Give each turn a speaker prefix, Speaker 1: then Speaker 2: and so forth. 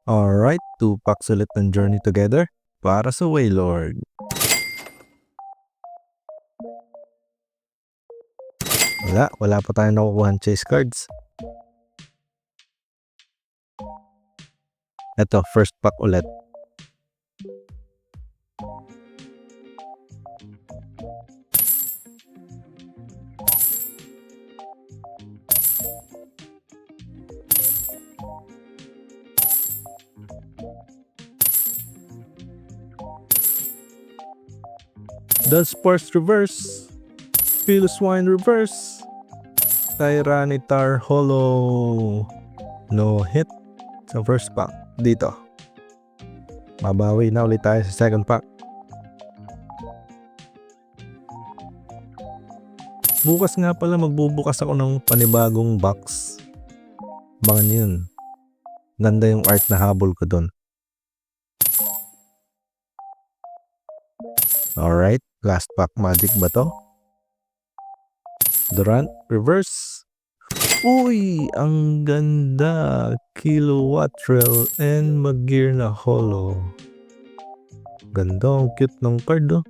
Speaker 1: Alright, 2 packs ulit ng Journey Together para sa Wailord. Wala pa tayong nakukuha chase cards. Ito, first pack ulit. Dunsparce reverse, Piloswine reverse, Tyranitar holo, no hit sa first pack. Dito mabawi na ulit tayo sa second pack. Bukas nga pala magbubukas ako ng panibagong box. Abangan yun. Ganda yung art na habol ko doon. Alright, last pack magic ba to? Durant reverse. Uy, ang ganda. Kilowattrel and Magear na holo. Ganda, ang cute ng card, oh.